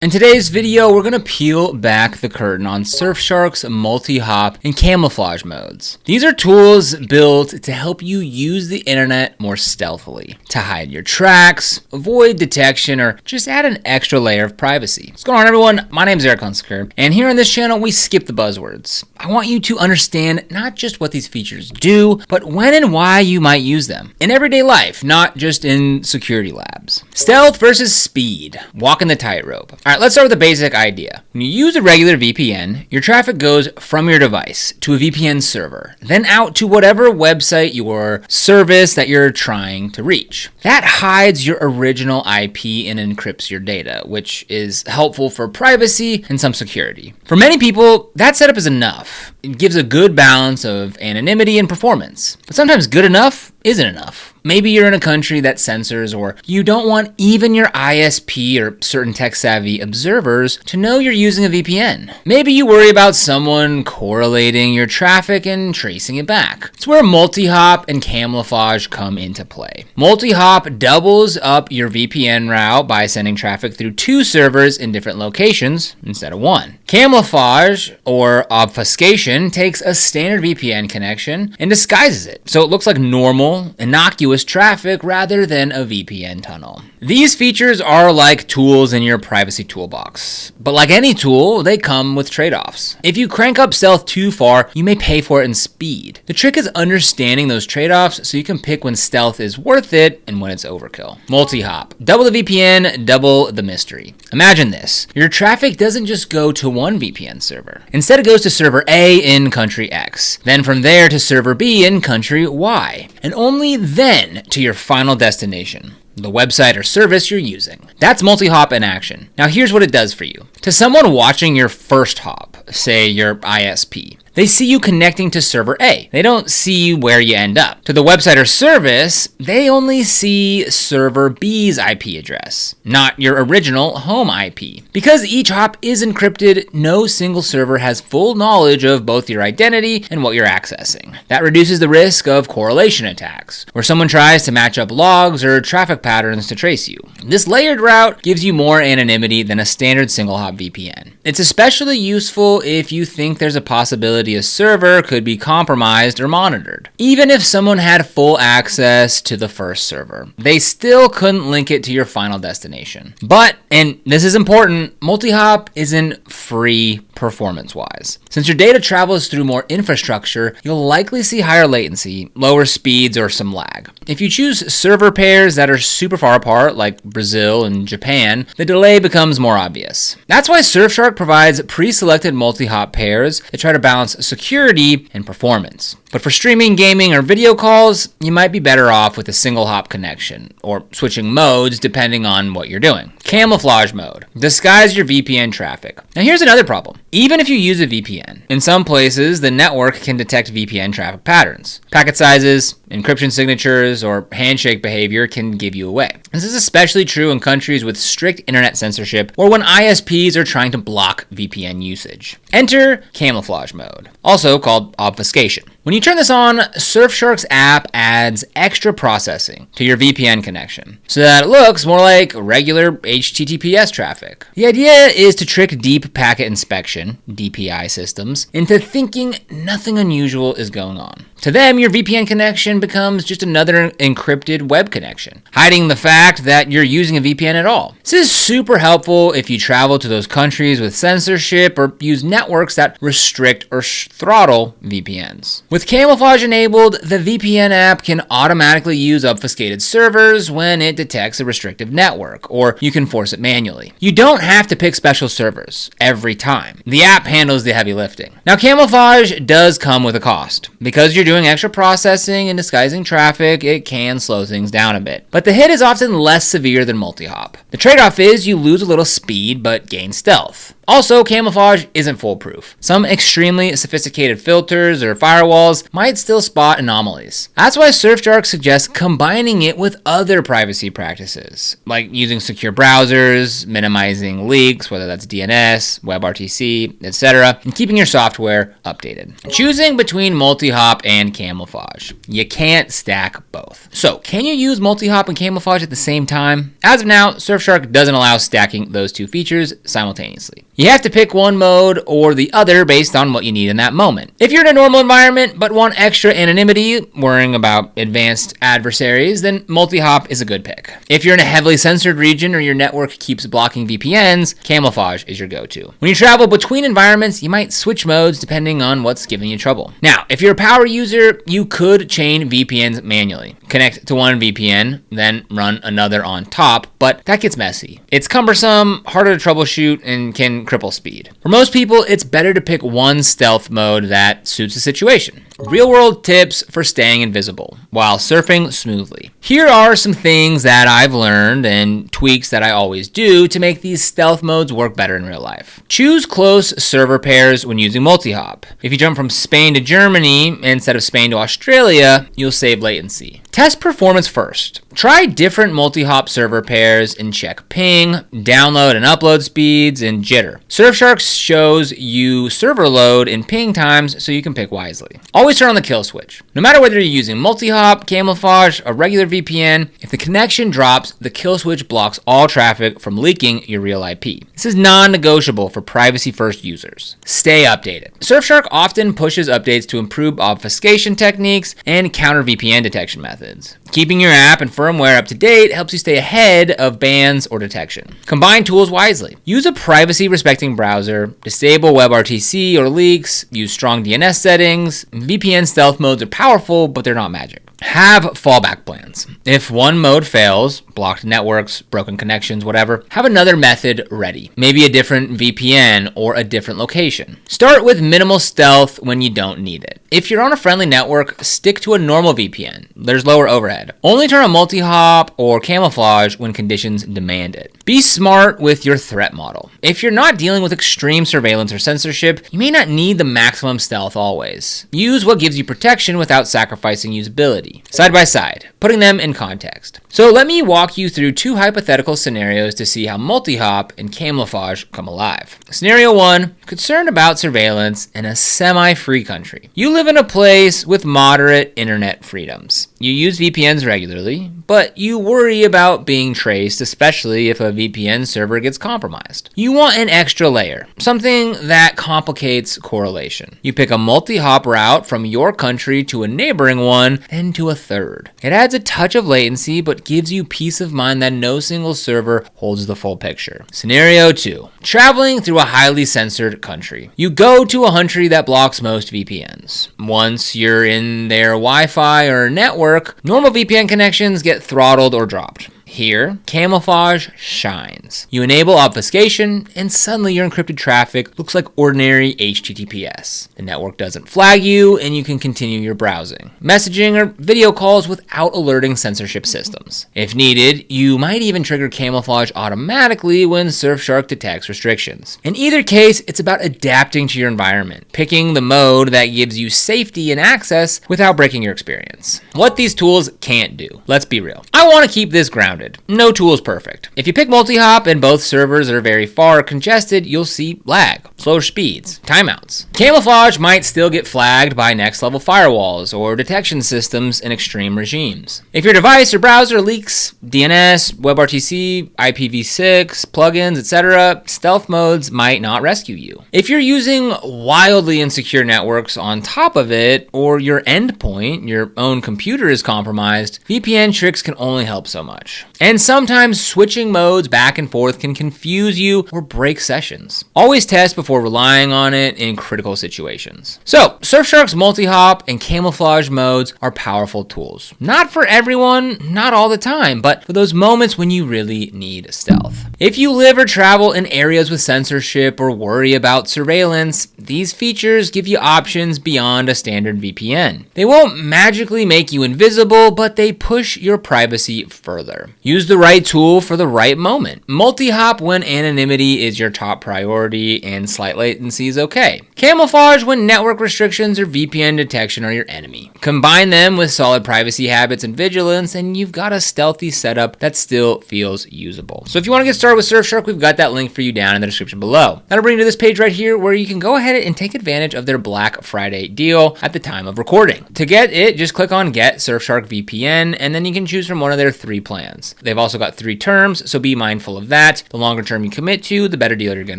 In today's video, we're going to peel back the curtain on Surfshark's MultiHop and Camouflage modes. These are tools built to help you use the internet more stealthily, to hide your tracks, avoid detection, or just add an extra layer of privacy. What's going on, everyone? My name is Eric Hunsaker, and here on this channel, we skip the buzzwords. I want you to understand not just what these features do, but when and why you might use them in everyday life, not just in security labs. Stealth versus speed. Walking the tightrope. All right, let's start with the basic idea. When you use a regular VPN, your traffic goes from your device to a VPN server, then out to whatever website or service that you're trying to reach. That hides your original IP and encrypts your data, which is helpful for privacy and some security. For many people, that setup is enough. It gives a good balance of anonymity and performance. But sometimes good enough isn't enough. Maybe you're in a country that censors, or you don't want even your ISP or certain tech-savvy observers to know you're using a VPN. Maybe you worry about someone correlating your traffic and tracing it back. It's where MultiHop and Camouflage come into play. MultiHop doubles up your VPN route by sending traffic through two servers in different locations instead of one. Camouflage, or obfuscation, takes a standard VPN connection and disguises it so it looks like normal, innocuous traffic rather than a VPN tunnel. These features are like tools in your privacy toolbox, but like any tool, they come with trade-offs. If you crank up stealth too far, you may pay for it in speed. The trick is understanding those trade-offs so you can pick when stealth is worth it and when it's overkill. MultiHop. Double the VPN, double the mystery. Imagine this. Your traffic doesn't just go to one VPN server. Instead, it goes to server A in country X, then from there to server B in country Y, and only then to your final destination, the website or service you're using. That's MultiHop in action. Now here's what it does for you. To someone watching your first hop, say your ISP, they see you connecting to server A. They don't see where you end up. To the website or service, they only see server B's IP address, not your original home IP. Because each hop is encrypted, no single server has full knowledge of both your identity and what you're accessing. That reduces the risk of correlation attacks, where someone tries to match up logs or traffic patterns to trace you. This layered route gives you more anonymity than a standard single hop VPN. It's especially useful if you think there's a possibility a server could be compromised or monitored. Even if someone had full access to the first server, they still couldn't link it to your final destination. But, and this is important, MultiHop isn't free performance-wise. Since your data travels through more infrastructure, you'll likely see higher latency, lower speeds, or some lag. If you choose server pairs that are super far apart, like Brazil and Japan, the delay becomes more obvious. That's why Surfshark provides pre-selected MultiHop pairs that try to balance security and performance. But for streaming, gaming, or video calls, you might be better off with a single hop connection, or switching modes depending on what you're doing. Camouflage mode. Disguise your VPN traffic. Now here's another problem. Even if you use a VPN, in some places the network can detect VPN traffic patterns. Packet sizes, encryption signatures, or handshake behavior can give you away. This is especially true in countries with strict internet censorship or when ISPs are trying to block VPN usage. Enter camouflage mode, also called obfuscation. When you turn this on, Surfshark's app adds extra processing to your VPN connection so that it looks more like regular HTTPS traffic. The idea is to trick deep packet inspection, DPI systems, into thinking nothing unusual is going on. To them, your VPN connection becomes just another encrypted web connection, hiding the fact that you're using a VPN at all. This is super helpful if you travel to those countries with censorship or use networks that restrict or throttle VPNs. With Camouflage enabled, the VPN app can automatically use obfuscated servers when it detects a restrictive network, or you can force it manually. You don't have to pick special servers every time. The app handles the heavy lifting. Now, Camouflage does come with a cost. Because you're doing extra processing and disguising traffic, it can slow things down a bit. But the hit is often less severe than MultiHop. The trade-off is you lose a little speed but gain stealth. Also, Camouflage isn't foolproof. Some extremely sophisticated filters or firewalls firewalls might still spot anomalies. That's why Surfshark suggests combining it with other privacy practices, like using secure browsers, minimizing leaks, whether that's DNS, WebRTC, etc., and keeping your software updated. Choosing between MultiHop and Camouflage. You can't stack both. So, can you use MultiHop and Camouflage at the same time? As of now, Surfshark doesn't allow stacking those two features simultaneously. You have to pick one mode or the other based on what you need in that moment. If you're in a normal environment but want extra anonymity, worrying about advanced adversaries, then MultiHop is a good pick. If you're in a heavily censored region or your network keeps blocking VPNs, Camouflage is your go-to. When you travel between environments, you might switch modes depending on what's giving you trouble. Now, if you're a power user, you could chain VPNs manually. Connect to one VPN, then run another on top, but that gets messy. It's cumbersome, harder to troubleshoot, and can cripple speed. For most people, it's better to pick one stealth mode that suits the situation. Real-world tips for staying invisible while surfing smoothly. Here are some things that I've learned and tweaks that I always do to make these stealth modes work better in real life. Choose close server pairs when using MultiHop. If you jump from Spain to Germany instead of Spain to Australia, you'll save latency. Test performance first. Try different MultiHop server pairs and check ping, download and upload speeds, and jitter. Surfshark shows you server load and ping times so you can pick wisely. Always turn on the kill switch. No matter whether you're using MultiHop, Camouflage, or regular VPN, if the connection drops, the kill switch blocks all traffic from leaking your real IP. This is non-negotiable for privacy-first users. Stay updated. Surfshark often pushes updates to improve obfuscation techniques and counter VPN detection methods. Keeping your app and firmware up to date helps you stay ahead of bans or detection. Combine tools wisely. Use a privacy-respecting browser, disable WebRTC or leaks, use strong DNS settings. VPN stealth modes are powerful, but they're not magic. Have fallback plans. If one mode fails, blocked networks, broken connections, whatever, have another method ready. Maybe a different VPN or a different location. Start with minimal stealth when you don't need it. If you're on a friendly network, stick to a normal VPN. There's lower overhead. Only turn on MultiHop or Camouflage when conditions demand it. Be smart with your threat model. If you're not dealing with extreme surveillance or censorship, you may not need the maximum stealth always. Use what gives you protection without sacrificing usability. Side by side, putting them in context. So let me walk you through two hypothetical scenarios to see how MultiHop and Camouflage come alive. Scenario 1, concerned about surveillance in a semi-free country. You live in a place with moderate internet freedoms. You use VPNs regularly, but you worry about being traced, especially if a VPN server gets compromised. You want an extra layer, something that complicates correlation. You pick a MultiHop route from your country to a neighboring one, then to a third. It adds a touch of latency, but gives you peace of mind that no single server holds the full picture. Scenario 2. Traveling through a highly censored country. You go to a country that blocks most VPNs. Once you're in their Wi-Fi or network, normal VPN connections get throttled or dropped. Here, Camouflage shines. You enable obfuscation, and suddenly your encrypted traffic looks like ordinary HTTPS. The network doesn't flag you, and you can continue your browsing, messaging, or video calls without alerting censorship systems. If needed, you might even trigger Camouflage automatically when Surfshark detects restrictions. In either case, it's about adapting to your environment, picking the mode that gives you safety and access without breaking your experience. What these tools can't do. Let's be real. I want to keep this grounded. No tool is perfect. If you pick MultiHop and both servers are very far congested, you'll see lag, slower speeds, timeouts. Camouflage might still get flagged by next level firewalls or detection systems in extreme regimes. If your device or browser leaks DNS, WebRTC, IPv6, plugins, etc., stealth modes might not rescue you. If you're using wildly insecure networks on top of it, or your endpoint, your own computer is compromised, VPN tricks can only help so much. And sometimes switching modes back and forth can confuse you or break sessions. Always test before relying on it in critical situations. So, Surfshark's MultiHop and Camouflage modes are powerful tools. Not for everyone, not all the time, but for those moments when you really need stealth. If you live or travel in areas with censorship or worry about surveillance, these features give you options beyond a standard VPN. They won't magically make you invisible, but they push your privacy further. Use the right tool for the right moment. MultiHop when anonymity is your top priority and slight latency is okay. Camouflage when network restrictions or VPN detection are your enemy. Combine them with solid privacy habits and vigilance, and you've got a stealthy setup that still feels usable. So if you want to get started with Surfshark, we've got that link for you down in the description below. That'll bring you to this page right here where you can go ahead and take advantage of their Black Friday deal at the time of recording. To get it, just click on Get Surfshark VPN, and then you can choose from one of their 3 plans. They've also got 3 terms, so be mindful of that. The longer term you commit to, the better deal you're going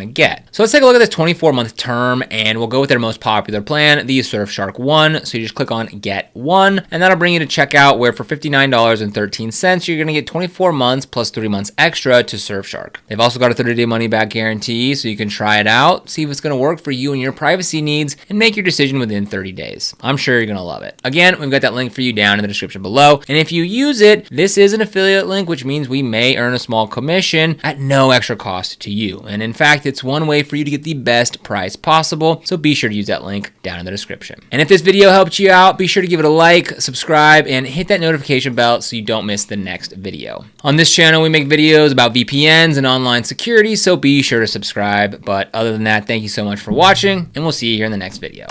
to get. So let's take a look at this 24-month term, and we'll go with their most popular plan, the Surfshark One. So you just click on Get One, and that'll bring you to checkout, where for $59.13, you're going to get 24 months plus 3 months extra to Surfshark. They've also got a 30-day money-back guarantee, so you can try it out, see if it's going to work for you and your privacy needs, and make your decision within 30 days. I'm sure you're going to love it. Again, we've got that link for you down in the description below, and if you use it, this is an affiliate link, which means we may earn a small commission at no extra cost to you. And in fact, it's one way for you to get the best price possible, so be sure to use that link down in the description. And if this video helped you out, be sure to give it a like, subscribe, and hit that notification bell so you don't miss the next video. On this channel, we make videos about VPNs and online security, so be sure to subscribe. But other than that, thank you so much for watching, and we'll see you here in the next video.